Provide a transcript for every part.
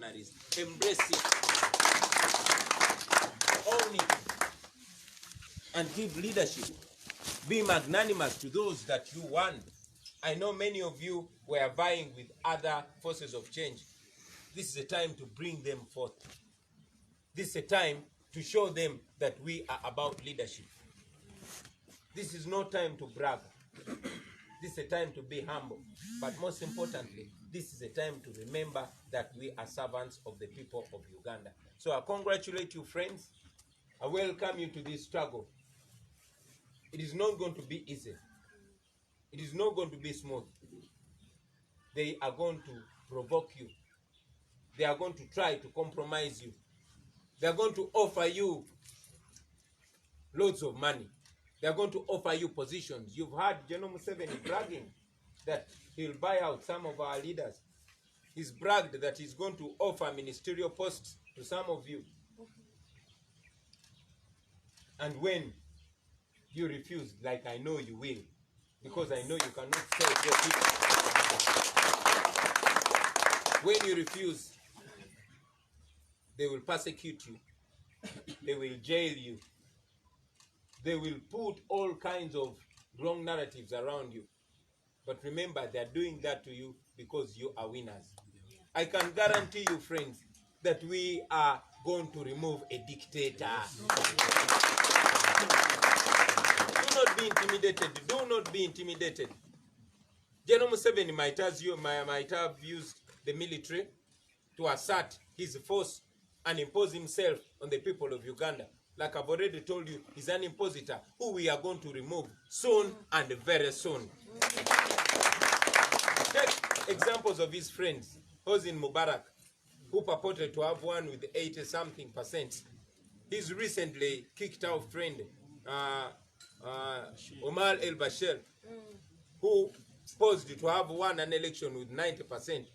revolutionaries. Embrace it. Own it. And give leadership. Be magnanimous to those that you want. I know many of you were vying with other forces of change. This is a time to bring them forth. This is a time to show them that we are about leadership. This is no time to brag. This is a time to be humble. But most importantly, this is a time to remember that we are servants of the people of Uganda. So I congratulate you, friends. I welcome you to this struggle. It is not going to be easy. It is not going to be smooth. They are going to provoke you. They are going to try to compromise you. They are going to offer you loads of money. They are going to offer you positions. You've heard General Museveni bragging that he'll buy out some of our leaders. He's bragged that he's going to offer ministerial posts to some of you. And when you refuse, like I know you will, because I know you cannot save your people. When you refuse, they will persecute you. They will jail you. They will put all kinds of wrong narratives around you. But remember, they are doing that to you because you are winners. I can guarantee you, friends, that we are going to remove a dictator. Do not be intimidated. Do not be intimidated. General Museveni might have used the military to assert his force and impose himself on the people of Uganda. Like I've already told you, he's an impositor who we are going to remove soon and very soon. Take examples of his friends. Hosni Mubarak, who purported to have won with 80-something%. He's recently kicked out friend Omar el-Bashir, who supposed to have won an election with 90%.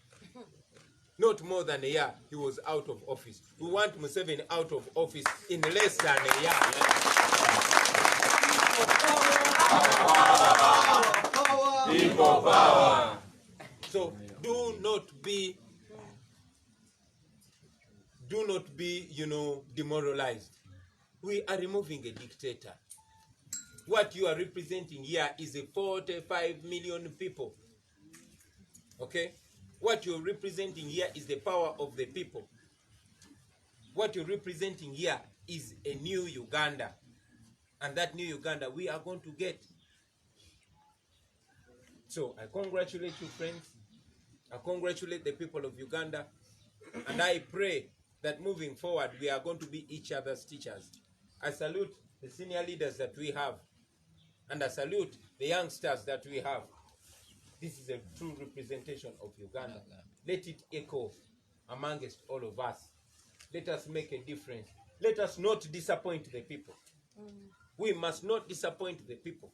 Not more than a year, he was out of office. We want Museveni out of office in less than a year. People power. So do not be, demoralized. We are removing a dictator. What you are representing here is a 45 million people. Okay? What you're representing here is the power of the people. What you're representing here is a new Uganda. And that new Uganda we are going to get. So I congratulate you, friends. I congratulate the people of Uganda. And I pray that moving forward, we are going to be each other's teachers. I salute the senior leaders that we have. And I salute the youngsters that we have. This is a true representation of Uganda. Let it echo amongst all of us. Let us make a difference. Let us not disappoint the people. We must not disappoint the people.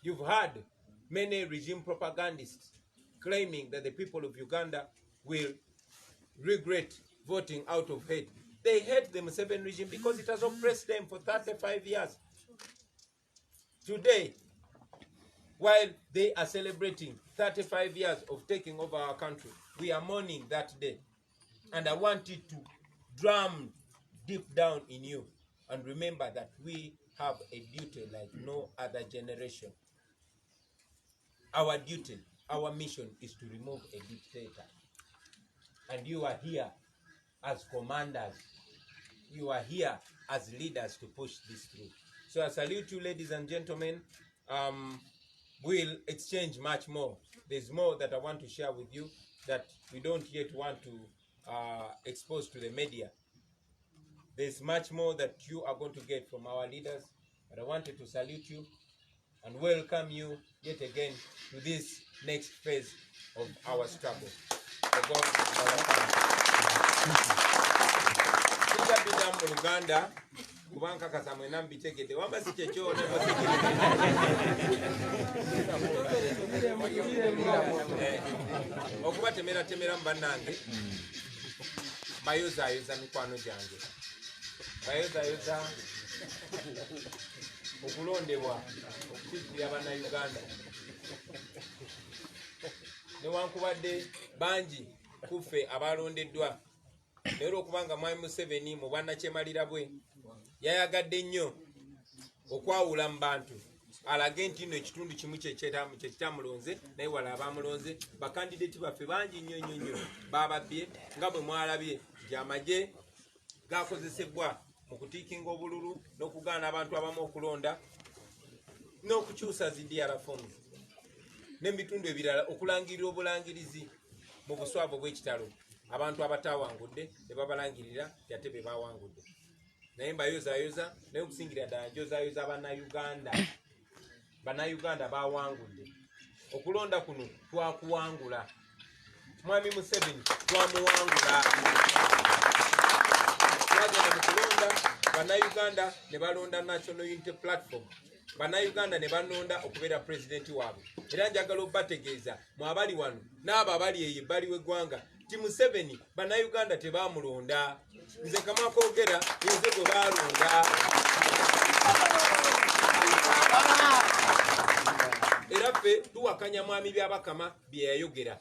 You've heard many regime propagandists claiming that the people of Uganda will regret voting out of hate. They hate the Museveni regime because it has oppressed them for 35 years. Today, while they are celebrating 35 years of taking over our country, we are mourning that day. And I want it to drum deep down in you. And remember that we have a duty like no other generation. Our duty, our mission is to remove a dictator. And you are here as commanders. You are here as leaders to push this through. So I salute you, ladies and gentlemen. We'll exchange much more. There's more that I want to share with you that we don't yet want to expose to the media. There's much more that you are going to get from our leaders. But I wanted to salute you and welcome you yet again to this next phase of our struggle. For God, Uganda. Kubanka kasamwe nambitegede wamba si checho okuba temera mbanange bayoza mikwano gyange bayoza okulondebwa okukiikirira bannayuganda newankubadde bangi kuffe abalondeddwa naye okubanga Mwami Museveni mu bwannakyemalira bwe yayagadde nnyo okwawula mu bantu alage nti nno ekitundu kimu kyekitamulonze naye wala abamulonze bakandideti baffe bangi nnyo bababbye nga bwe mwalabye nti amagye gakozesebwa mu kutiikinga obululu n'okugaana abantu abamu okulonda n'okukyusa zi DR forms n'ebitundu ebirala okulangirira obulangirizi mu buswavu bw'ekitalo abantu abatawangudde ne babalangirira yate be bawangudde naye mbayozaayoza naye okusingira ddala njozaayoza bannayuganda bawangudde okulonda kuno twakuwangula Mwami Museveni twamuwangula twagenda mu kulonda bannayuganda ne balonda National Unity Platform bannayuganda ne banonda okubeera pulezidenti waabwe era njagala obbategeeza mwabali wano n'abo abali eyo ebbali w'eggwanga ti Museveni bannayuganda tebamulonda nze kamakoogera nze gwe baalonda era ffe tuwakanya mwami byabakama bye yayogera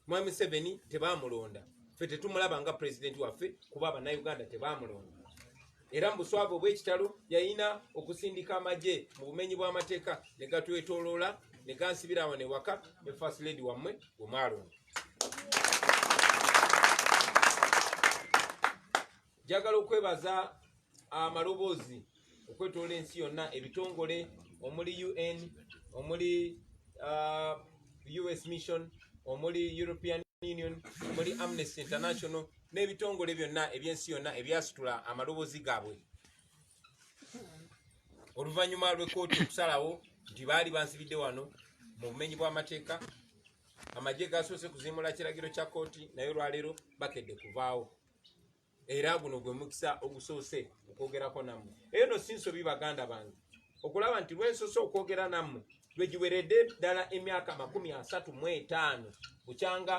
Mwami Museveni tebamulonda ffe tetumulaba nga pulezidenti waffe kuba bannayuganda tebamulonda era mu buswavu obw'ekitalo yayina okusindika amagye mu bumenyi bw'amateeka ne gatwetoloola ne gansibira awo ne waka ne first lady wammwe bwe mwalonda njagala okwebaza amaloboozi okwetoola ensi yonna ebitongole omuli UN omuli US Mission omuli European Union omuli Amnesty International n'ebitongole byonna ebyensi yonna ebyasitula amaloboozi gaabwe oluvannyuma lw'ekkooti okusalawo nti baali bansibidde wano mu bumenyi bw'amateeka amagye gasoose kuzimbula kiragiro kya kkooti naye olwaleero bakedde kuvaawo era guno gwe mukisa ogusoose okwogerako nammwe eyo no sinsobi baganda bange okulaba nti lwensoose okwogera nammwe lwe giweredde ddala emyaka 35 bukyanga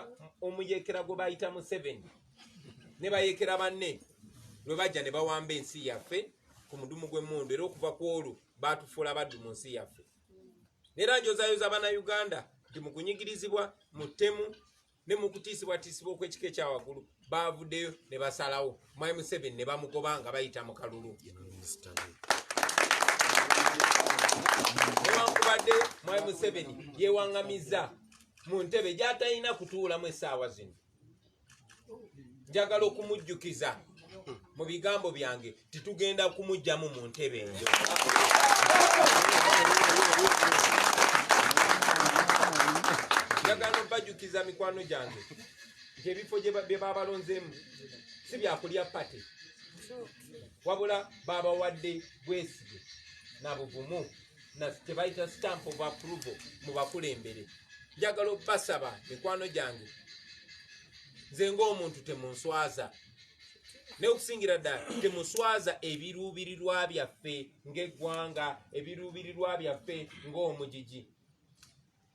omuyekera gwe bayita Museveni ne bayekera banne lwe bajja ne bawamba ensi yaffe ku mudumu gw'emmundu era okuva ku olwo baatufuula baddu mu nsi yaffe era njozaayoza bannayuganda nti mu kunyigirizibwa mu ttemu ne mu kutiisibwatiisibwa okw'ekika ekya waggulu baavuddeyo ne basalawo Mwami Museveni ne bamugoba nga bayita mu kalulu newankubadde Mwami Museveni yeewaŋŋamizza mu ntebe gy'atalina kutuulamu essaawa zino njagala okumujjukiza mu bigambo byange titugenda kumugjamu mu ntebe enjo njagala obbajjukiza mikwano gyange nti ebifo bye babalonzeemu si byakulya pate wabula babawadde bwesige na buvumu na tebayita stamp of approval mu bakulembere njagala obbasaba mikwano gyange nze ng'omuntu temunswaza naye okusingira ddala temuswaza ebiruubirirwa byaffe ng'eggwanga ebiruubirirwa byaffe ng'omugigi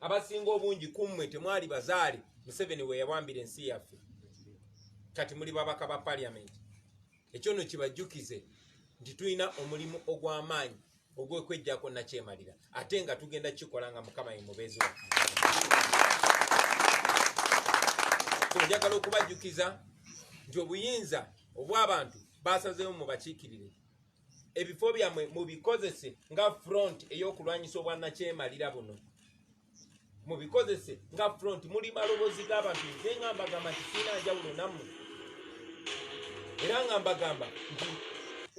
abasinga obungi kummwe temwali bazaale Museveni we yawambira ensi yaffe kati muli babaka ba paliamenti ekyo no kibajjukize nti tulina omulimu ogw'amaanyi ogw'okweggyako nakyemalira ate nga tugenda kikola nga Mukama ye mubeezi waffe njagala okubajjukiza nti obuyinza obw'abantu basazeewo mu bakiikirire ebifo byammwe mubikozese nga front ey'okulwanyisa obwannakyemalira buno mubikozese nga front muli maloboozi g'abantu nze nga mbagamba nti sirina njawulo nammwe era nga mbagamba nti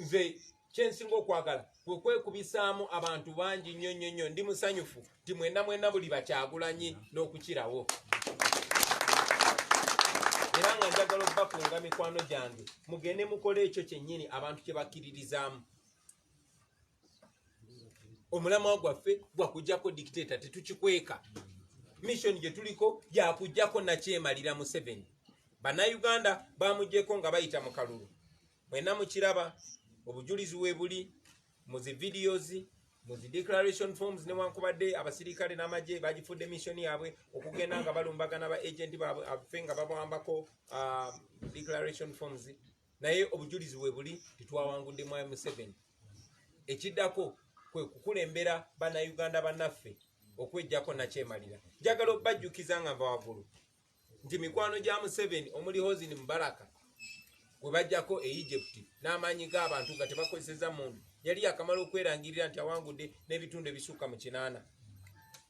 nze kyensinga okwagala kwe kwekubisaamu abantu bangi nnyo ndi musanyufu nti mwenna buli Bakyagulanyi n'okukirawo era nga njagala obbakunga mikwano gyange mugende mukole ekyo kyennyini abantu kye bakkiririzaamu omulamwa gwaffe gwakujjako dictator tetukikweka mission gye tuliko gyakujjako nakyemalira Museveni bannayuganda bamugyeko nga bayita mu kalulu mwenna mukiraba obujulizi weebuli mu zi videos mu zi declaration forms newankubadde abasirikale n'amagye bagifudde mission yaabwe okugenda nga balumbagana ba agent baabwe afe nga babawambako declaration forms naye obujulizi weebuli titwawangudde Mwami Museveni ekiddako kwe kukulembera bannayuganda bannaffe okweggyako nakyemalira njagala obbajjukiza nga nva waggulu nti mikwano gya Museveni omuli Hosni Mubaraka we bajjako e Egypt n'amaanyi g'abantu nga tebakozeseza muntu yali yakamala okwerangirira nti awangudde n'ebitundu ebisukka mu 8.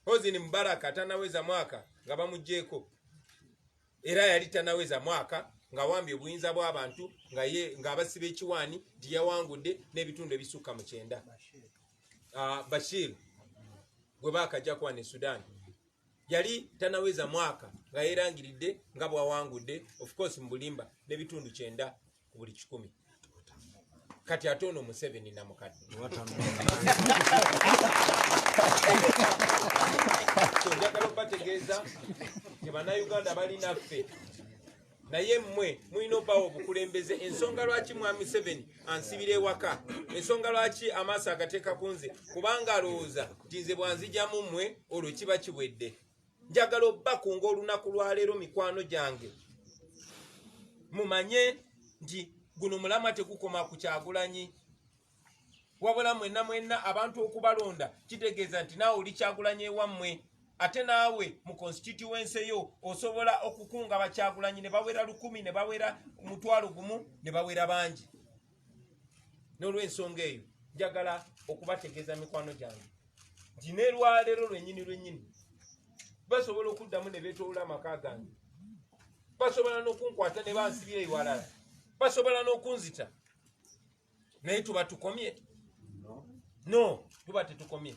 Hosni Mubaraka tanaweza mwaka nga bamugjeeko era yali tanaweza mwaka nga wambye obuyinza bw'abantu nga abasiba ekiwaani nti yawangudde n'ebitundu ebisukka mu 9. Bashir gwe baakajjako ne Sudan yali tanaweza mwaka nga yerangiridde nga bwawangudde of course mu bulimba n'ebitundu 9 ku buli 100. Kati ate ono Museveni namukadde njagala okubategeeza nti bannayuganda balinaffe naye mmwe mulina obbawo obukulembeze. Ensonga lwaki mwami Museveni ansibira ewaka, ensonga lwaki amaaso agateeka ku nze, kubanga alowooza nti nze bwanzijjamu mmwe olwo kiba kibwedde. Njagala obbakunga olunaku lwaleero mikwano gyange mumanye nti guno mulamwa tegukoma ku Kyagulanyi, wabula mwenna abantu okubalonda kitegeeza nti naawe oli Kyagulanyi ewammwe. Ate naawe mu constituency yo osobola okukunga bakyagulanyi ne bawera 10 ne bawera 1,000 ne bawera bangi. N'olw'ensonga eyo njagala okubategeeza mikwano gyange nti ne lwaleero lwennyini basobola okuddamu ne beetoola amaka gange, basobola n'okunkwata ne bansibira ewalala, basobola n'okunzita, naye tuba tukomye? No, tuba tetukomye.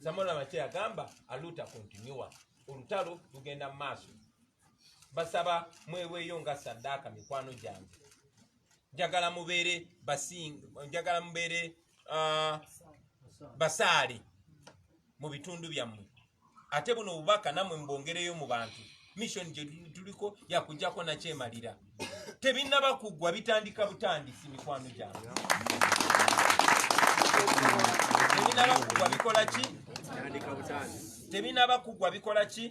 Samola Mate agamba aluta continua, olutalo lugenda mu maaso. Basaba mweweeyo nga saddaaka mikwano gyange. Njagala mubeere njagala mubeere basaale mu bitundu byammwe. Ate buno obubaka nammwe mbongereyo mu bantu. Mission gye tuliko yakujjako nakyemalira. Tebinnaba kuggwa bitandika butandisi mikwano gyange. Tebinaba kuggwa bikola ki? Tebinaba kuggwa bikola ki?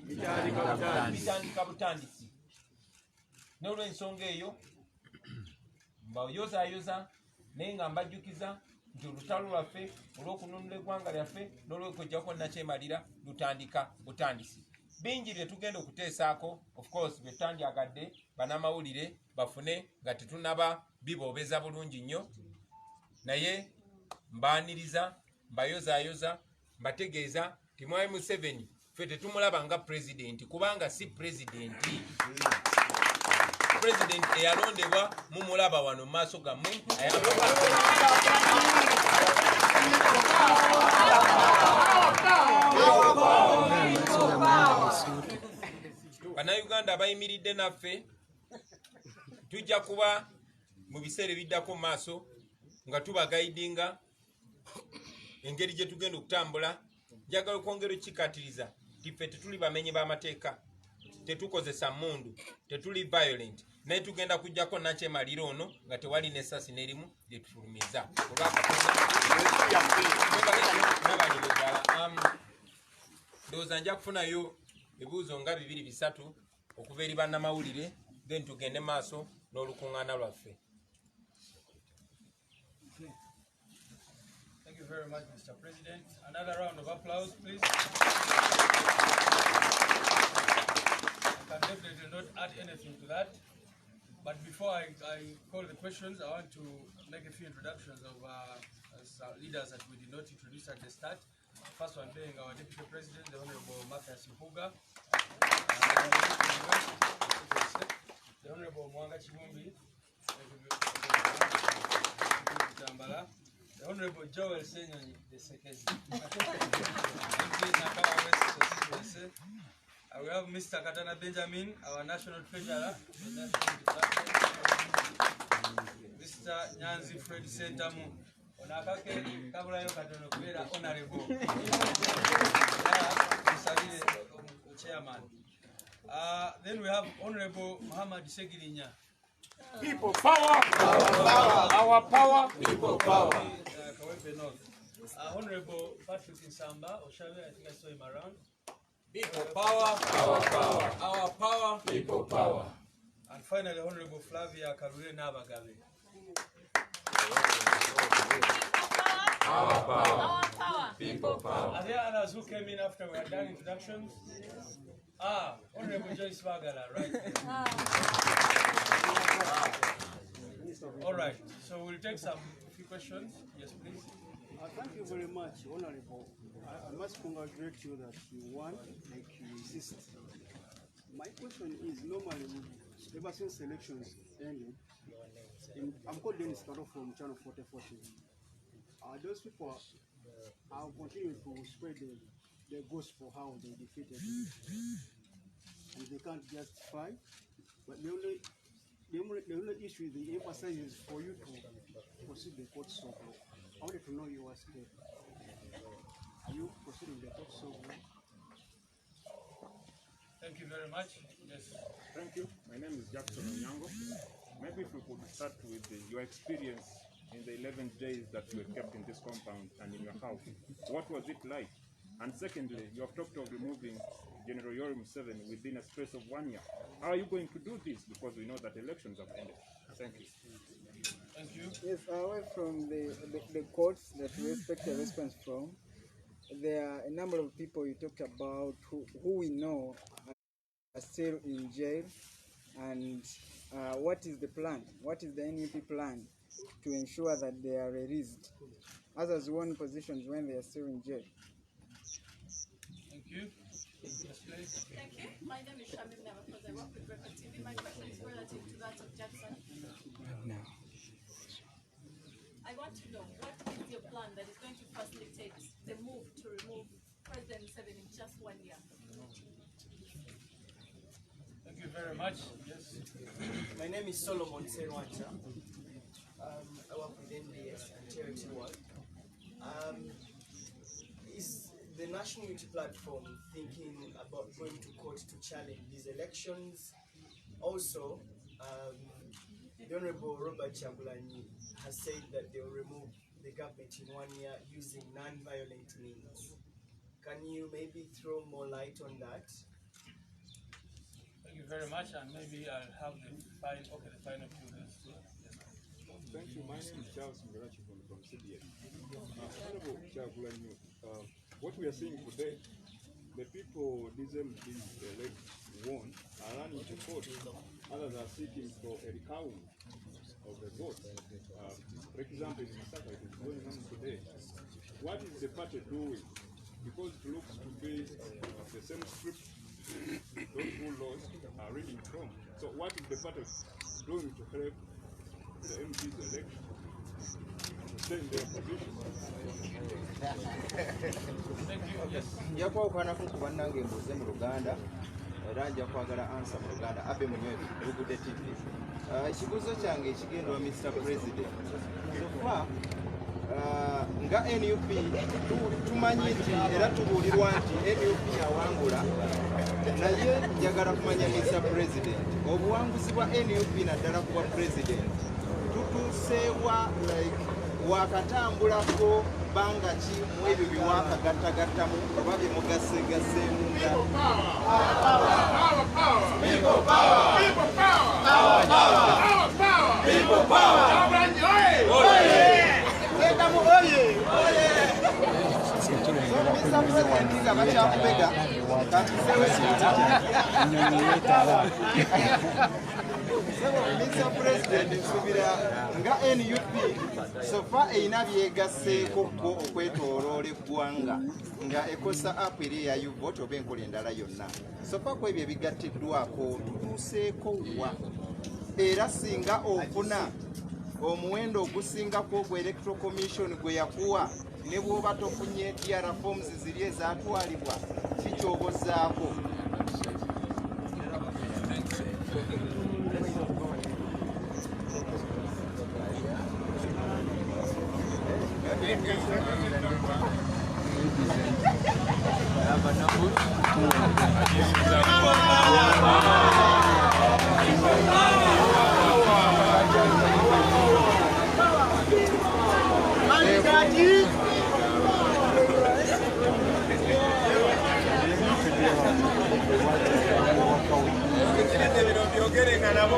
Bitandika butandisi. N'olw'ensonga eyo mbayozayoza naye nga mbajjukiza nti olutalo lwaffe olw'okununula eggwanga lyaffe n'olw'okujjako nakyemalira lutandika butandisi. Bingi bye tugenda okuteesaako, of course bye tutandyagadde bannamawulire bafune nga tetunaba biboobeza bulungi nnyo, naye mbaaniriza mbayozayoza mbategeeza nti mwami Museveni ffe tetumulaba nga pulezidenti kubanga si pulezidenti. President eyalondebwa mumulaba wano mu maaso gammwe. Bannayuganda bayimiridde naffe tujja kuba mu biseera ebiddako mu maaso nga tubagaidinga engeri gye tugenda okutambula. Njagala okwongera okukikatiriza nti ffe tetuli bamenyi b'amateeka, tetukozesa mmundu, tetuli violent, naye tugenda kujjako nakyemalira ono nga tewali n'essasi n'erimu lyetufulumiza. Ndowooza nja kufunayo ebibuuzo nga 2-3 okuva eri bannamawulire, then tugende maaso n'olukuŋŋaana lwaffe. Thank you very much, Mr. President. Another round of applause, please. I can definitely not add anything to that. But before I call the questions, I want to make a few introductions of leaders that we did not introduce at the start. First one being our Deputy President, the Honorable Mathias Mpuga, the Honorable Mwanga Chimumbi, the Honorable Joel Senyonyi, the Sekezi. We have Mr. Katana Benjamin, our National Treasurer, Mr. Nyanzi Fred Sentamu, Onakake Kabulayo Katono Kubera Honorable, Chairman. Then we have Honorable Muhammad Segirinya. People power, our power, people power. Kawepe North. Honorable Patrick Nsamba, Oshawe, I think I saw him around. People power, our power, our power, People power. And finally, Honorable Flavia Karure Nabagabe. Our power. People power. Are there others who came in after we had done introductions? Honorable Joyce Wagala, right there. All right, so we'll take a few questions. Yes, please. Thank you very much, Honorable. I must congratulate you that you won, like you insist. My question is, normally, ever since elections ended, I'm called Dennis Karo from Channel 44 TV. Those people are continuing to spread the gospel how they defeated him. And they can't justify, but the only issue they emphasize is for you to proceed the court of law. I wanted to know your step. Are you proceeding the court of law? Thank you very much. Yes. Thank you. My name is Jackson Onyango. Maybe if we could start with your experience in the 11 days that you were kept in this compound and in your house. What was it like? And secondly, you have talked of removing General Yoweri Museveni within a space of 1 year. How are you going to do this? Because we know that elections have ended. Thank you. Thank you. Yes, away from the courts that we expect a response from, there are a number of people you talked about who we know are still in jail. And what is the plan? What is the NUP plan to ensure that they are released? Others won positions when they are still in jail. Thank you. Yes, please. Thank you. My name is Shamim Namakoz. I work with Record TV. My question is relative to that of Jackson. I want to know, what is your plan that is going to facilitate the move to remove President Museveni in just 1 year? Thank you very much. Yes. My name is Solomon Serwacha. I work with NBS and Charity World. Is the National Unity Platform thinking about going to court to challenge these elections? Also, the Honorable Robert Kyagulanyi has said that they will remove the government in 1 year using non-violent means. Can you maybe throw more light on that? Thank you very much, and maybe I'll have the final few minutes. Thank you. My name is Charles Mirachi from CBS. Honorable Kyagulanyi, what we are seeing today, the people won are running to court. Others are seeking for a recount of the vote. For example, in Masaka, it is going on today. What is the party doing? Because it looks to be the same script those who lost are reading from. So what is the party doing to help the MP's election? Stay in their position. Thank you. Yes. Nja kwawukanaku ku bannange embuuze mu Luganda era nja kwagala ansa mu Luganda abe munywevu Lugudde TV. Ekibuuzo kyange ekigenda wa Mr. President. Kyokka nga NUP tumanyi nti era tubuulirwa nti NUP yawangula, naye njagala kumanya Mr. President, obuwanguzi bwa NUP naddala ku bwa President tutuuseewa wakatambulako banga ki mu ebyo bye wakagattagattamu oba bye mugaseegaseemu nga Mr. President nga bakyakubega kantuseewo Mr. President, nsubira nga NUP sofa eyina byegasseeko ko okwetooloola eggwanga nga ekosa app eri eya U-Vote oba enkola endala yonna. Sofa ku ebyo ebigattiddwako tutuuseeko wa? Era singa ofuna omuwendo ogusingako ogwa Electoral Commission gwe yakuwa ne bw'oba tofunye TR forms ziri ezaatwalibwa kikyobozzaako. byogere nga nabo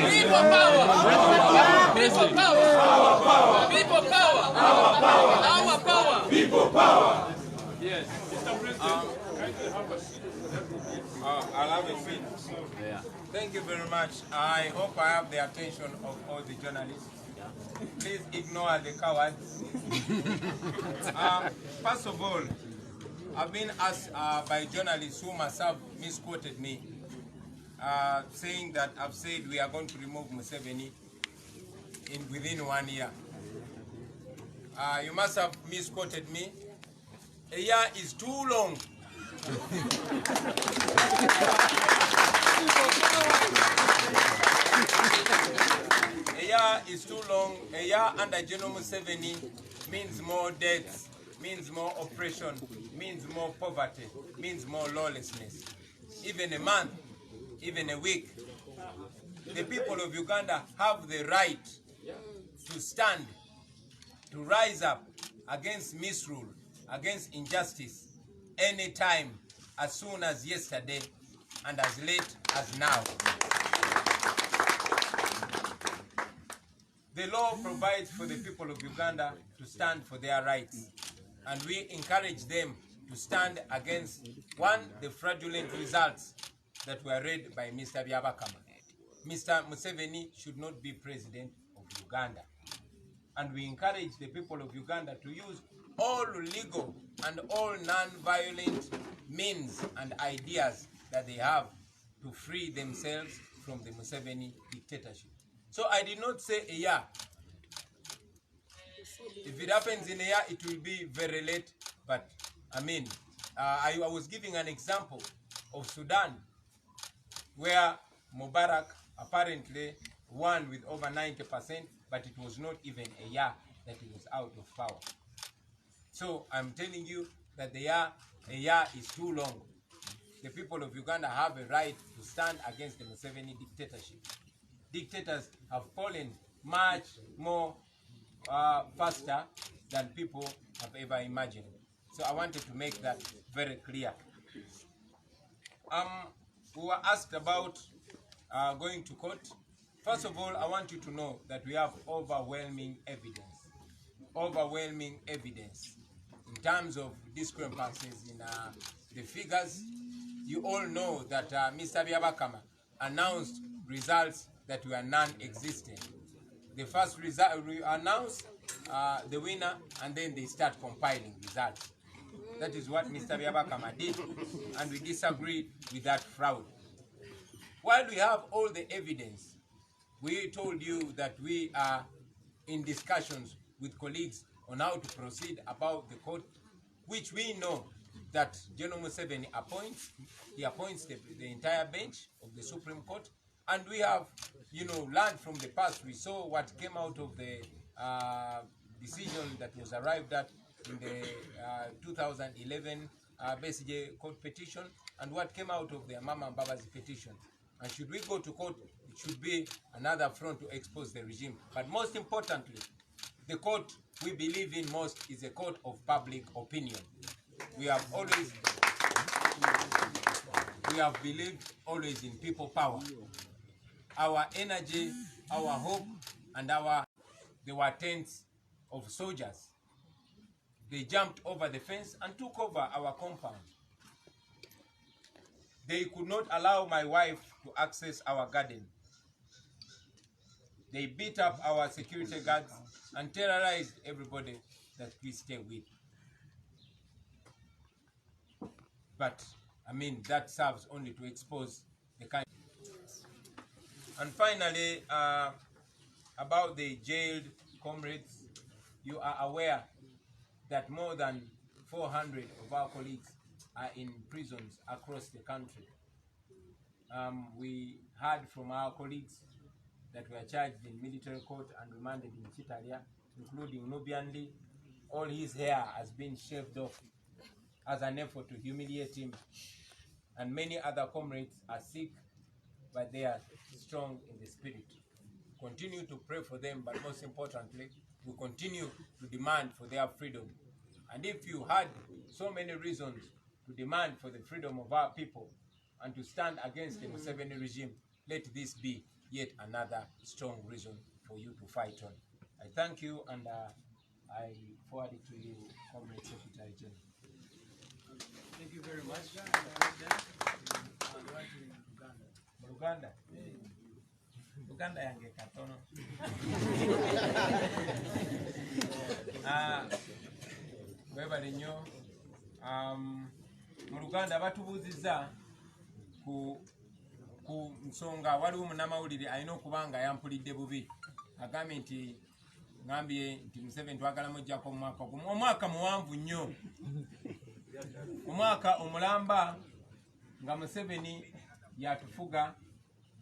People power! People power! People power! Our power! People power. Yes. Mr. President, kindly have a seat. I'll have a seat. Thank you very much. I hope I have the attention of all the journalists. Please ignore the cowards. First of all, I've been asked by journalists who must have misquoted me, saying that I've said we are going to remove Museveni within 1 year. You must have misquoted me. A year is too long. A year is too long. A year under General Museveni means more deaths, means more oppression, means more poverty, means more lawlessness. Even a month, even a week, the people of Uganda have the right to stand, to rise up against misrule, against injustice, anytime, as soon as yesterday, and as late as now. The law provides for the people of Uganda to stand for their rights, and we encourage them to stand against, one, the fraudulent results that were read by Mr. Byabakama. Mr. Museveni should not be president of Uganda. And we encourage the people of Uganda to use all legal and all non-violent means and ideas that they have to free themselves from the Museveni dictatorship. So I did not say a year. If it happens in a year, it will be very late. But I mean, I was giving an example of Sudan, where Mubarak apparently won with over 90%, but it was not even a year that he was out of power. So I'm telling you that a year is too long. The people of Uganda have a right to stand against the Museveni dictatorship. Dictators have fallen much more faster than people have ever imagined. So I wanted to make that very clear. We were asked about going to court. First of all, I want you to know that we have overwhelming evidence in terms of discrepancies in the figures. You all know that Mr. Byabakama announced results that were non-existent. The first result, we announce the winner, and then they start compiling results. That is what Mr. Byabakama did, and we disagreed with that fraud. While we have all the evidence, we told you that we are in discussions with colleagues on how to proceed about the court, which we know that General Museveni appoints. He appoints the entire bench of the Supreme Court, and we have, learned from the past. We saw what came out of the decision that was arrived at in the 2011 BCJ court petition, and what came out of the Mama Mbabazi petition. And should we go to court, it should be another front to expose the regime. But most importantly, the court we believe in most is a court of public opinion. We have believed always in people power. Our energy, our hope, and there were tens of soldiers. They jumped over the fence and took over our compound. They could not allow my wife to access our garden. They beat up our security guards and terrorized everybody that we stay with. But, that serves only to expose the kind. And finally, about the jailed comrades, you are aware that more than 400 of our colleagues are in prisons across the country. We heard from our colleagues that were charged in military court and remanded in Chitalia, including Nubiandi. All his hair has been shaved off as an effort to humiliate him. And many other comrades are sick, but they are strong in the spirit. Continue to pray for them, but most importantly, we continue to demand for their freedom. And if you had so many reasons to demand for the freedom of our people and to stand against the Museveni regime, let this be yet another strong reason for you to fight on. I thank you, and I forward it to you, Comrade Secretary General. Thank you very much. Uganda. Uganda yange katono. Webale nnyo. Mu Luganda batubuuzizza ku nsonga waliwo munnamawulire alina okuba nga yampulidde bubi. Agambye nti ngambye nti Museveni twagala mujjako omwaka gumu. Omwaka muwanvu nnyo. Omwaka omulamba nga Museveni yatufuga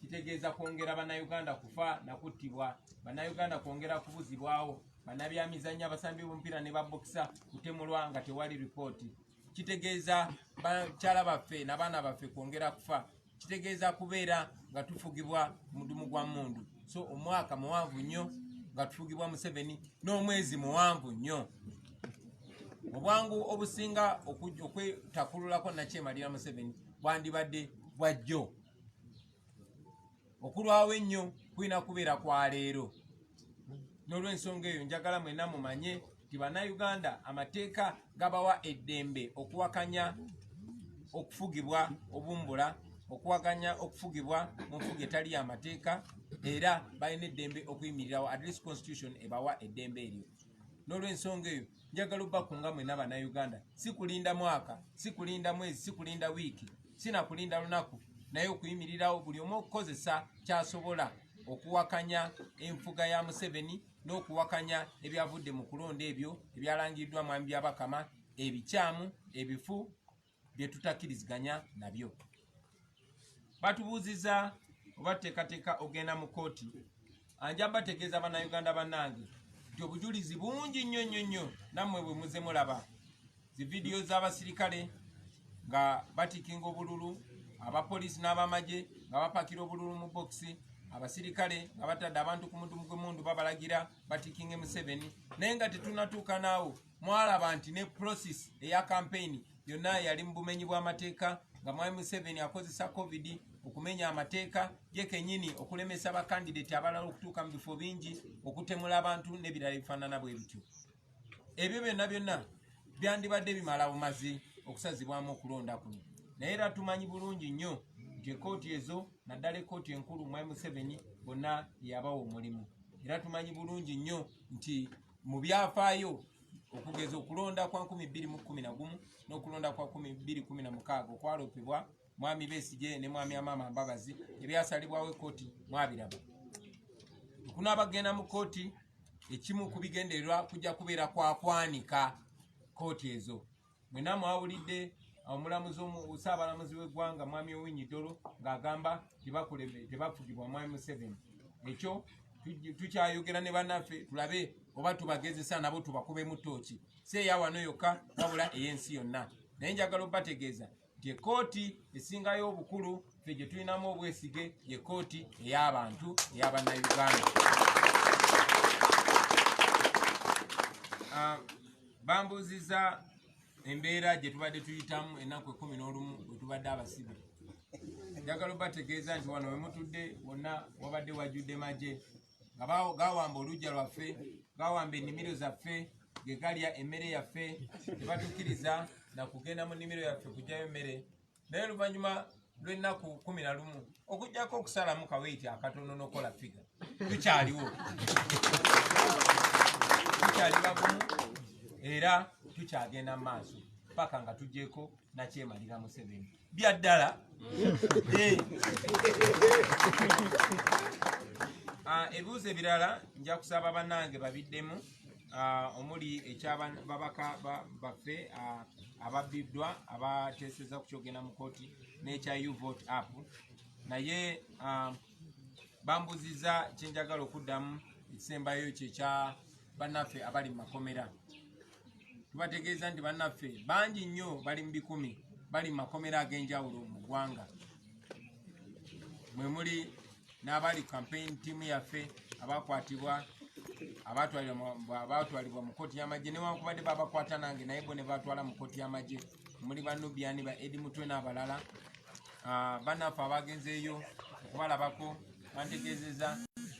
kitegeeza kwongera bannayuganda kufa na kuttibwa, bannayuganda kwongera kubuzibwawo, bannabyamizannyo abasambi b'omupiira ne babokisa kutemulwa nga tewali ripooti. Kitegeeza bakyala baffe n'abaana baffe kwongera kufa. Kitegeeza kubeera nga tufugibwa mudumu gwa mundu. So omwaka muwanvu nnyo nga tufugibwa Museveni, n'omwezi muwanvu nnyo. Obwangu obusinga okwetakululako nakyemalira Museveni bwandibadde bwajjo. Okulwawo ennyo kulina kubeera kwa leero. N'olw'ensonga eyo njagala mwenna mumanye nti bannayuganda amateeka gabawa eddembe okuwakanya okufugibwa obumbula, okuwakanya okufugibwa mu nfuga etali y'amateeka, era balina eddembe okuyimirirawo. At least constitution ebawa eddembe eryo. N'olw'ensonga eyo njagala obbakunga mwenna bannayuganda, si kulinda mwaka, si kulinda mwezi, si kulinda wiiki, sina kulinda lunaku, naye okuyimirirawo buli omu okukozesa kyasobola okuwakanya enfuga ya Museveni n'okuwakanya ebyavudde mu kulonda ebyo ebyalangiddwa mwami byabakama, ebikyamu, ebifu bye tutakkiriziganya nabyo. Batubuuzizza oba tuteekateeka ogenda mu kooti. Anja bategeeza bannayuganda bannange nti obujulizi bungi nnyo nnyo nnyo, nammwe bwe muze mulaba zi vidiyo z'abasirikale nga batikinga obululu, abapoliisi n'abamagye nga bapakira obululu mu bokisi, abasirikale nga batadde abantu ku mudumu gw'emundu babalagira batikinge Museveni. Naye nga tetunatuuka naawo mwalaba nti ne process eya campaign yonna yali mu bumenyi bw'amateeka, nga mwami Museveni akozesa covid okumenya amateeka ye kennyini, okulemesa bakandidate abalala okutuuka mu bifo bingi, okutemula abantu n'ebirala ebifaanana bwe bityo. Ebyo byonna byonna byandibadde bimala bumazi okusazibwamu okulonda kuno. Naye era tumanyi bulungi nnyo nti ekooti ezo, naddala ekooti enkulu mwami Museveni bonna yabawa omulimu. Era tumanyi bulungi nnyo nti mu byafaayo okugeza okulonda kwa 2011 n'okulonda kwa 2016 okwaloopebwa mwami Besigye ne mwami Amama Mbabazi, ebyasalibwawo ekooti mwabiraba. Okunaabagenda mu kooti, ekimu ku bigendererwa kujja kubeera kwa kwanika kooti ezo. Mwenna mwawulidde omulamuzi Ssaabalamuzi w'eggwanga mwami Owiny Dollo ng'agamba tebafugibwa mwami Museveni. Ekyo tukyayogera ne bannaffe tulabe oba tubagezesa nabo tubakubemu ttooki, si eya wano yokka wabula ey'ensi yonna. Naye njagala obbategeeza nti ekooti esingayo obukulu ffe gye tulinamu obwesige ye kooti ey'abantu ey'abannayuganda. Bambuuzizza embeera gye tubadde tuyitamu ennaku 11 bwe tubadde abasibe. Njagala obbategeeza nti wano we mutudde wonna wabadde wajjudde magye nga gawamba oluggya lwaffe, gawamba ennimiro zaffe, ge galya emmere yaffe, tebatukkiriza na kugenda mu nnimiro yaffe kujjayo emmere. Naye oluvannyuma lw'ennaku 11 okujjako okusalamu kaweiti akatono n'okola figa, tukyaliwo, tukyali bagumu era tukyagenda mu maaso paka nga tujjeko nakyemalira Museveni. Byaddala ebibuuzo ebirala nja kusaba bannange babiddemu, omuli ekyababaka baffe ababbiddwa abateeseza ku kyogenda mu kooti n'ekya You Vote Up. Naye bambuziza kyenjagala okuddamu ekisembayo kyekya bannaffe abali mu makomera. Tubategeeza nti bannaffe bangi nnyo bali mu bikumi bali mu makomera ag'enjawulo mu ggwanga. Mwe muli n'abali campaign tiimu yaffe abakwatibwa abatwalibwa mu kooti y'amagye newankubadde babakwata nange naye bo ne batwala mu kooti y'amagye. Muli banubyani ba Edi Mutwe n'abalala. Bannaffe abagenzeeyo okubalabako bantegeezeza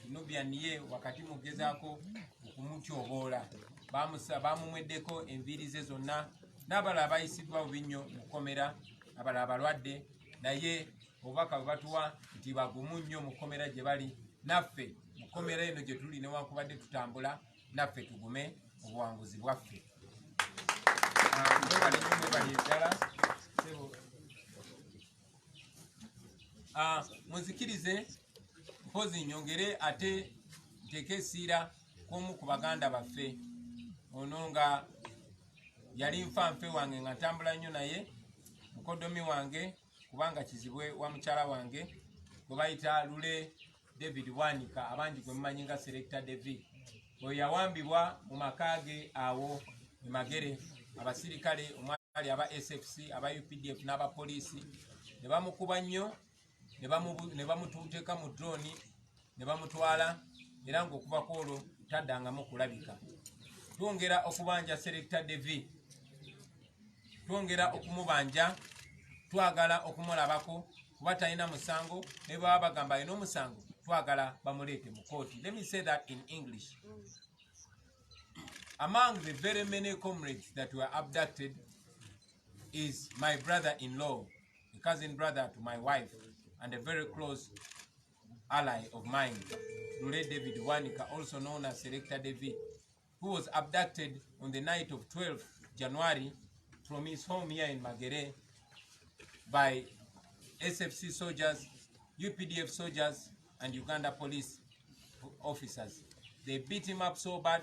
Nubyani ye wakati mugezaako okumutyoboola bamumweddeko enviiri ze zonna n'abalala bayisiddwa bubi nnyo mu kkomera, abalala balwadde, naye obubaka bwe batuwa nti bagumu nnyo mu kkomera gye bali. Naffe mu kkomera eno gye tuli newankubadde tutambula, naffe tugume obuwanguzi bwaffe. Mwebale nnyo mwebale eddala. Munzikirize mpozi nyongere ate nteeke essiira kw'omu ku baganda baffe. Ono nga yali nfanfe wange nga ntambula nnyo naye, mukodomi wange kubanga kizibwe wa mukyala wange gwe bayita Lule David Bwanika, abangi gwe mumanyi nga Selector David. Oyo yawambibwa mu maka ge awo e Magere. Abasirikale omwali aba SFC, aba UPDF n'abapoliisi ne bamukuba nnyo ne bamuteeka mu drone ne bamutwala, era ng'okuva ku olwo taddangamu kulabika. Twongera okubanja Selector David, twongera okumubanja, twagala okumulabako kuba talina musango, ne baba bagamba alina omusango twagala bamuleete mu kooti. Let me say that in English. Among the very many comrades that were abducted is my brother-in-law, a cousin brother to my wife, and a very close ally of mine, Lule David Wanika, also known as Selector David, who was abducted on the night of 12th January from his home here in Magere by SFC soldiers, UPDF soldiers, and Uganda police officers. They beat him up so bad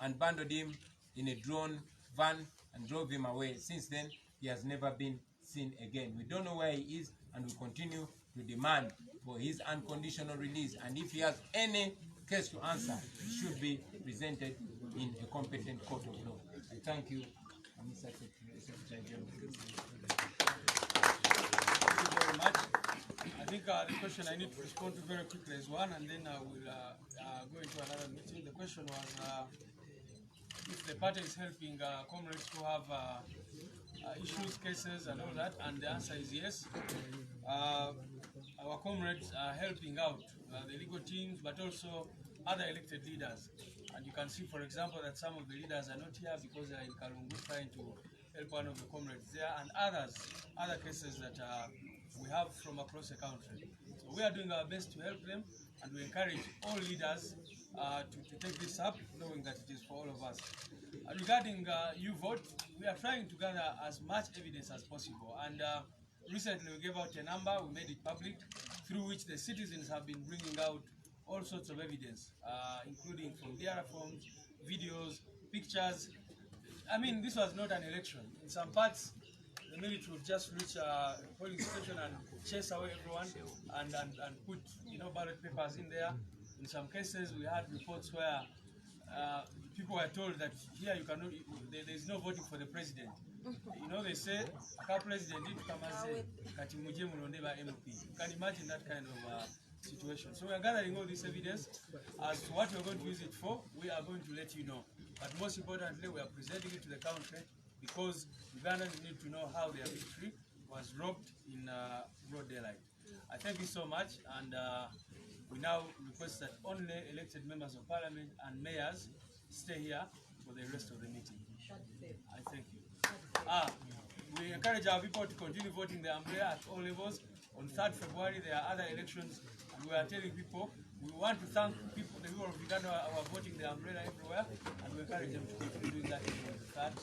and bundled him in a drone van and drove him away. Since then, he has never been seen again. We don't know where he is, and we continue to demand for his unconditional release. And if he has any case to answer, it should be presented in a competent court of law. I thank you, Mr. Secretary General. Thank you very much. I think the question I need to respond to very quickly is one, and then I will go into another meeting. The question was if the party is helping comrades who have issues, cases, and all that, and the answer is yes. Our comrades are helping out the legal teams, but also other elected leaders. And you can see, for example, that some of the leaders are not here because they are in Kalungu trying to help one of the comrades there, and other cases that we have from across the country. So we are doing our best to help them, and we encourage all leaders to take this up, knowing that it is for all of us. Regarding U-Vote, we are trying to gather as much evidence as possible, and recently we gave out a number, we made it public, through which the citizens have been bringing out all sorts of evidence, including from DR forms, videos, pictures. I mean, this was not an election. In some parts, the military would just reach a polling station and chase away everyone and put, ballot papers in there. In some cases, we had reports where people were told that here you cannot, there is no voting for the president. They say, president did come and say, you can imagine that kind of situation. So we are gathering all this evidence. As to what we are going to use it for, we are going to let you know. But most importantly, we are presenting it to the country because Ugandans need to know how their victory was robbed in broad daylight. I thank you so much, and we now request that only elected members of parliament and mayors stay here for the rest of the meeting. I thank you. We encourage our people to continue voting the umbrella at all levels. On 3rd February, there are other elections, and we are telling people we want to thank people, the people of Uganda who are voting the umbrella everywhere, and we encourage them to continue doing that on the 3rd.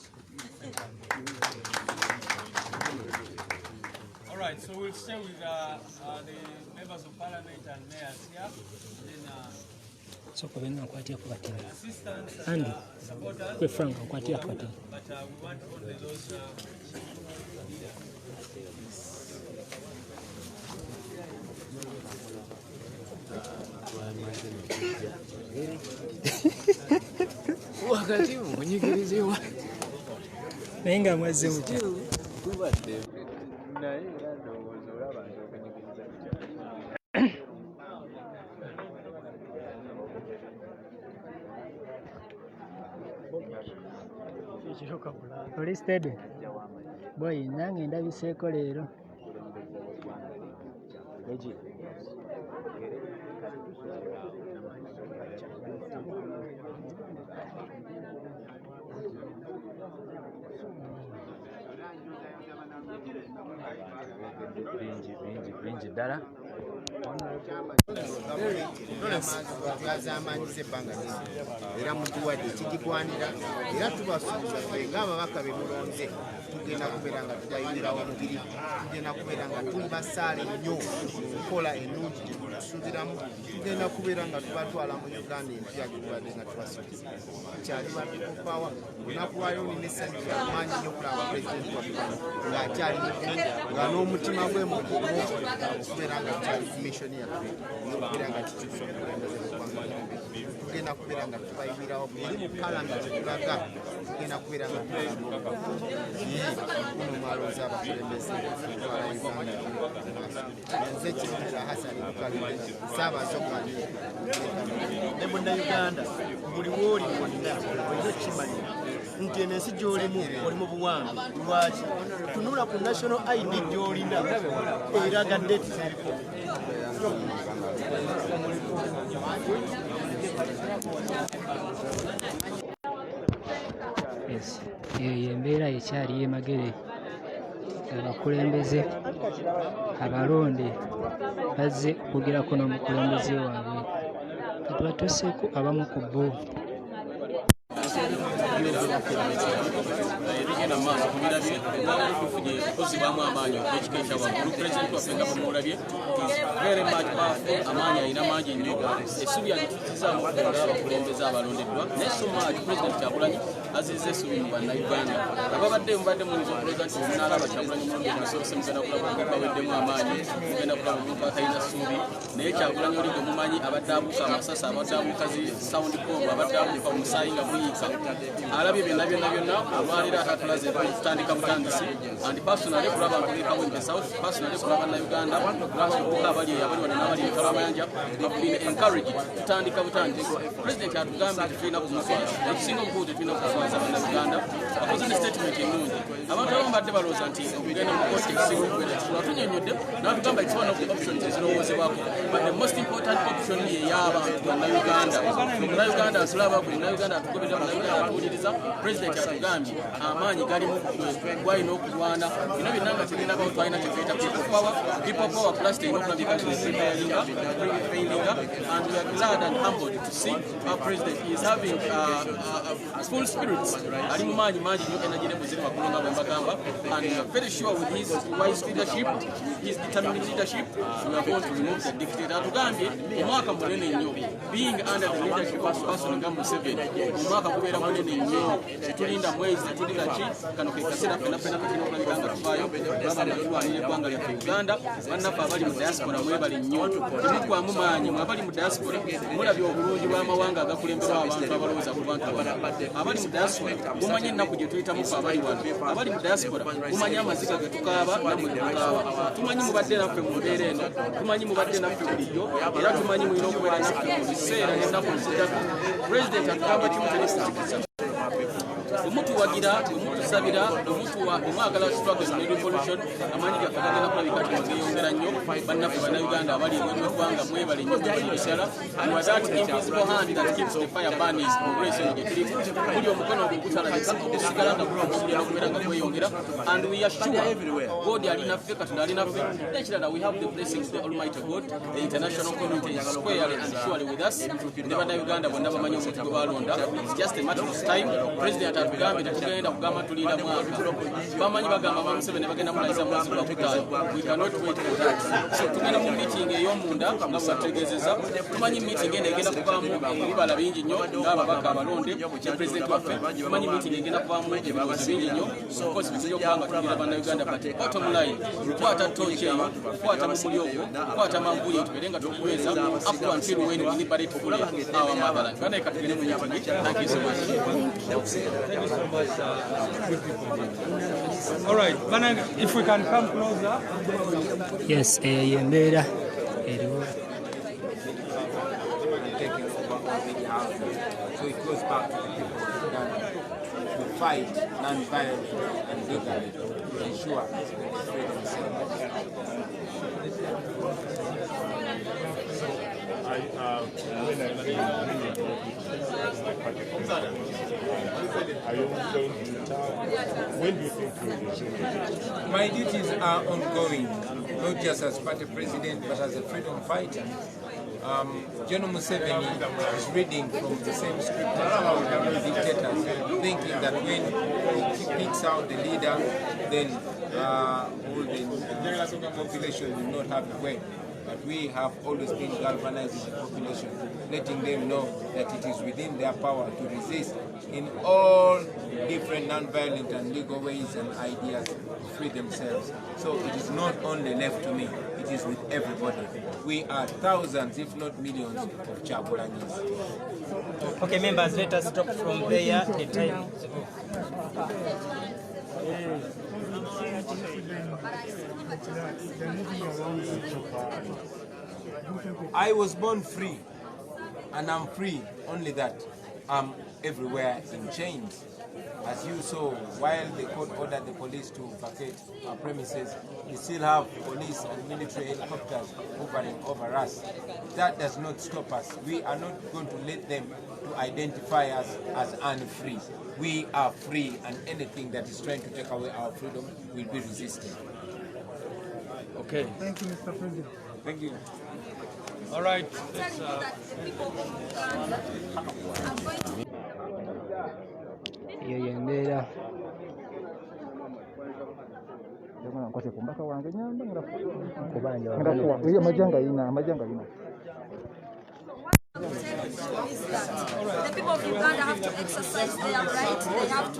All right, so we'll stay with the members of parliament and mayors here. Then assistants and supporters, but we want only those leaders. wakati munyigiriziwa naye nga mwazze mutya tubadde naye era ndowooza olaba nti okunyigiriza oli stede boy nange ndabiseeko leero bingi ddala bazamanyiza ebbanga nene era mutuwadde ekigigwanira era tubasuubiza ffe ng'ababaka be mulonze tugenda kubeera nga tubayirira omubiri tugenda kubeera nga tuli basaale nnyo okukola ennungi gyetusuubiramu tugenda kubeera nga tubatwala mu uganda empya getubadde nga tubasuubiza kyali babikupawa olunaku lwayo nina essanyu lyamaanyi nnyo okulaba pulezidenti waffe ng'akyali nga n'omutima gwe mugumu okubeera nga tukyali ku missoni yaffe okubeera nga tukyusa okulembeze eggwanga lyombi tugenda kubeera nga tubayimirawo eri mu palamenti tulaga tugenda kubeera nga tubalaba kuno mwalonze abakulembeze okutwala uganda nze kirumira hasani mukalire saabazogali ne munnayuganda buli wooli wonna olina okukimanya nti eno ensi gy'olimu oli mu buwangu lwaki tunula ku national id gy'olina eraga date zeriko eyo embeera ekyali y'emagere abakulembeze abalonde bazze okwogerako n'omukulembeze waabwe kati batuseeko abamu ku bo ebigenda mu maaso tubirabye nalero tufunye okuzibwamu amaanyi okekika ekyawaggulu pulezidenti waffe nga bwemulabye very much powerful amaanyi alina mangi nnyo essubi agitukirizaamu okukolera abakulembeze abalondeddwa naye so much president Kyagulanyi azizza essubi mu bannayuganda ababadde mubadde muyinza okulooza nti omunaalaba Kyagulanyi mulonde nasobose mugenda kulaba omuntu aweddemu amaanyi mugenda kulaba omuntu atalina ssuubi naye Kyagulanyi oli gwe mumanyi abadde abuuka amasasi abadde abuuka zi sound bomb abadde abuuka omusaayi nga guyiika alabye byonna olwaleero atatulaze tutandika butandisi and personally kulaba nkulekawo in the south personally kulaba Uganda kulaba abali wano n'abali ekabamayanja have been encouraged tutandika butandisi president atugambye tulina kumuswaza ekisinga obukulu tetulina kumuswaza bannayuganda akoze ne statement ennungi abantu abamu badde balowooza nti okugenda mu kooti ekisinga okubeera atunyonyodde n'atugamba it's one of the options ezirowoozebwako but the most important option ye y'abantu bannayuganda omunnayuganda atulaba ku munnayuganda atugoberera munnayuganda atuwuliriza president atugambye amaanyi galimu gwalina okulwana bino byonna nga teginabao twalina kyetuyita people power plus terina okulabika failinga and we are glad and humbled to see our president is having full spirits ali mu maanyi mangi nnyo energy nemuziri makulu nga bwembagamba and we are very sure with his wise leadership his determined leadership we are going to remove the dictator atugambye omwaka munene nnyo being under the leadership of person nga Museveni omwaka gubeera munene nnyo tetulinda mwezi tetulinda ki kano ke kaseera fenafena kakina okulabika nga tufaayo baba nga tulwanira eggwanga lyaffe Uganda bannaffe abali mu diaspora mwebali nnyo temugwamu maanyi mwe abali mu diaspora mulabye obulungi bw'amawanga agakulemberwa abantu abalowooza ku bantu abali mu diaspora mumanyi ennaku gye tuyitamuku abali wano abali mu diaspora mumanyi amaziga ge tukaaba nammwe getukaaba tumanyi mubadde naffe mu mbeera eno tumanyi mubadde naffe bulijjo era tumanyi mulina okubeera naffe mu biseera n'ennaku eziddako pulezidenti atugamba kimu tenikuzikiriza omutuwagira omutusabira omwagala struggle ne revolution amaanyi gaffe gagenda kulabika nti bageyongera nnyo bannaffe bannayuganda abali ebweggwanga mwebale nnyo buli bisala and was that invisible hand that keeps the fire burning progression gye kirimu buli omukono ogutalabika okusigala nga gulina okubeera nga gweyongera and we are sure God alinaffe katonda alinaffe nekirala we have the blessings of the Almighty God the international community is squarely and surely with us ne bannayuganda bonna bamanyi omuntu gwe balonda it's just a matter of time president tugambe tetugenda kugamba tulinda mwaka bamanyi bagamba ba Museveni bagenda mulayisa mwezi gwa kutaano we cannot wait for that so tugenda mu meeting ey'omunda nga bwebategeezezza tumanyi meeting eno egenda kuvaamu ebibala bingi nnyo ng'ababaka abalonde ne pulezidenti waffe tumanyi meeting egenda kuvaamu ebirowoozo bingi nnyo kosi bisoja okuba nga tugira bannayuganda bati bottom line kwata toki eyo kwata mumuli ogwo kwata manvuye tubeere nga tukunyweza up to until when we liberate fully our motherland kana ekatugende mu meeting. Thank you so much. All right, Banang, if we can come closer. Yes, Yembera. So it goes back to the people to fight non-violent and legally to ensure freedom. When do you think you will resume? My duties are ongoing, not just as party president, but as a freedom fighter. General Museveni is reading from the same script as our dictators, thinking that when he picks out the leader, then all the population will not have a way. But we have always been galvanizing the population, letting them know that it is within their power to resist in all different non-violent and legal ways and ideas to free themselves. So it is not only left to me, it is with everybody. We are thousands, if not millions, of Kyagulanyis. Okay, members, let us stop from there. The time is I was born free, and I'm free, only that I'm everywhere in chains. As you saw, while the court ordered the police to vacate our premises, we still have police and military helicopters hovering over us. That does not stop us. We are not going to let them to identify us as unfree. We are free, and anything that is trying to take away our freedom will be resisted. Okay. Thank you, Mr. President. Thank you. All right. Yembera. The people of Uganda have to exercise their right, they have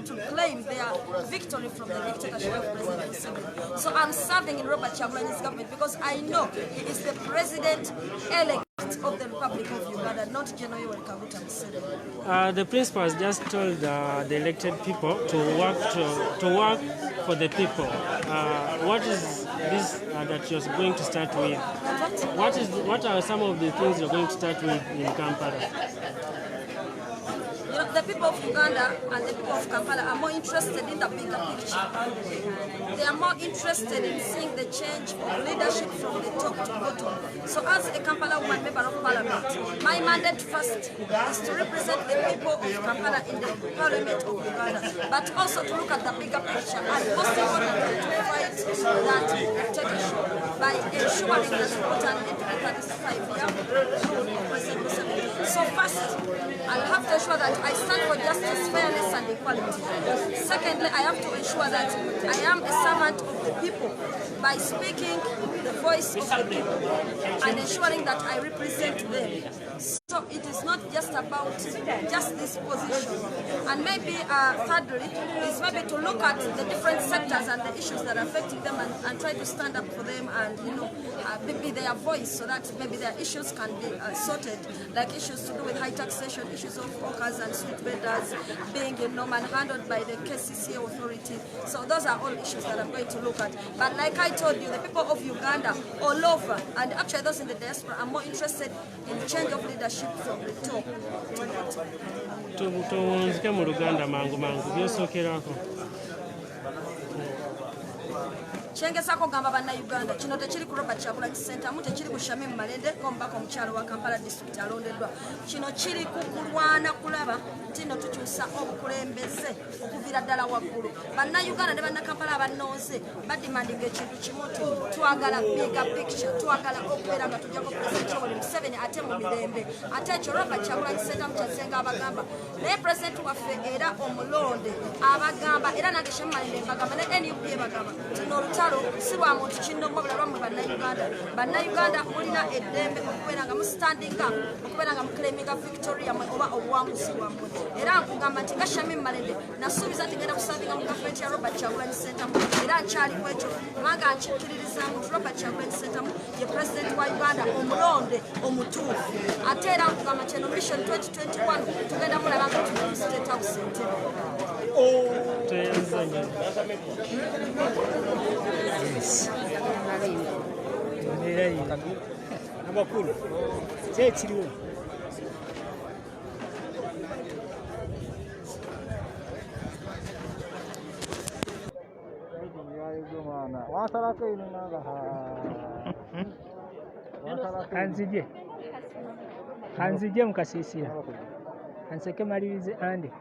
to claim their victory from the dictatorship of President Kyagulanyi. So I'm serving in Robert Kyagulanyi's government because I know he is the president-elect of the Republic of Uganda, not General Kyagulanyi. The principal has just told the elected people to work for the people. What is this that you're going to start with? What are some of the things you're going to start with in Kampala? You know, the people of Uganda and the people of Kampala are more interested in the bigger picture. They are more interested in seeing the change of leadership from the top to bottom. So as a Kampala woman member of parliament, my mandate first is to represent the people of Kampala in the parliament of Uganda, but also to look at the bigger picture and most importantly to fight that dictatorship by ensuring that we put an end to the 35-year rule of President Museveni. So first, I'll have to ensure that I stand for justice, fairness and equality. Secondly, I have to ensure that I am a servant of the people by speaking the voice of the people and ensuring that I represent them. So it is not just about just this position. And maybe thirdly is maybe to look at the different sectors and the issues that are affecting them and try to stand up for them and maybe their voice so that maybe their issues can be sorted, like issues to do with high taxation, issues of hawkers and street vendors being manhandled by the KCCA authority. So those are all issues that I'm going to look at. But like I told you, the people of Uganda all over, and actually those in the diaspora, are more interested in change of leadership from the top. Tuwunzike mu Luganda mangu byosookerako. Kyengezaako gamba bannayuganda kino tekiri ku Robert Kyagulanyi Center mu tekiri ku Shamim Malende omubaka omukyalo wa Kampala District alondeddwa. Kino kiri ku kulwana kulaba nti no tukyusa obukulembeze okuviira ddala waggulu. Bannayuganda ne bannakampala abannonze badimandinga ekintu kimu twagala bigger picture, twagala okubeera nga tujjako President Kyagulanyi Museveni ate mu mirembe. Ate ekyo Robert Kyagulanyi Center mukyasenga abagamba naye President waffe era omulonde abagamba era nange Shamim Malende mbagamba ne NUP bagamba kino olutalo si lwa muntu kinno wabula lwammwe bannayuganda. Bannayuganda mulina eddembe okubeera nga mustanding up, okubeera nga muclaiminga victory yammwe oba obuwanguzi bwammwe. Era nkugamba nti nga Shamim Malende nasuubiza nti ngenda kusavinga mu gavumenti ya Robert Kyagulanyi Center era nkyali ku ekyo kubanga nkikkiririza nti Robert Kyagulanyi Center ye President wa Uganda omulonde omutuufu. Ate era nkugamba nti eno mission 2021 tugenda mulaba nga tuli mu State House Entebbe. Amakulu kyekiriwo kanzije mukasisira anseke malirize andi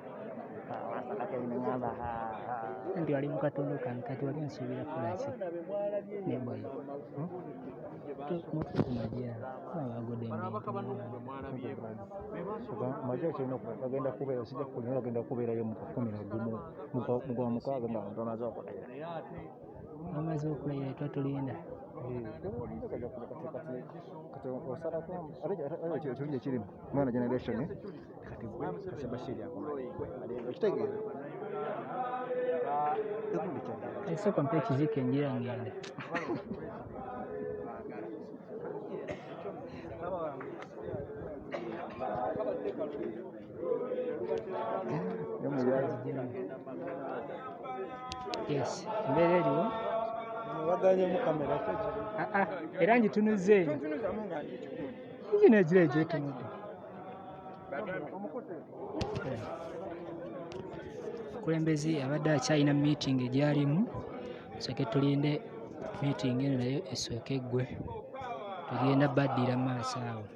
ndi wali mukatundu kange kati wali nsuubira kulaki neboyo mutukumajira nabagodde majja kirina bagenda kubeera sijja kukulina bagenda kubeerayo mu 11 mugwa mukaaga nga abantu bamaze okulayira bamaze okulayira etwa tulinda kati osalako ate ekirungi ekirimu mwana generation kati gwe kasebashiri ekitegeeza esooka mpa ekizika enjira ngenda yes embeera eriwo baganyemu kamera era njitunuze eyo kino egira egyetunudde omukulembeze abadde akyalina meeting egyalimu soke tulinde meeting eno nayo esooke eggwe tugenda baddira mu maaso awo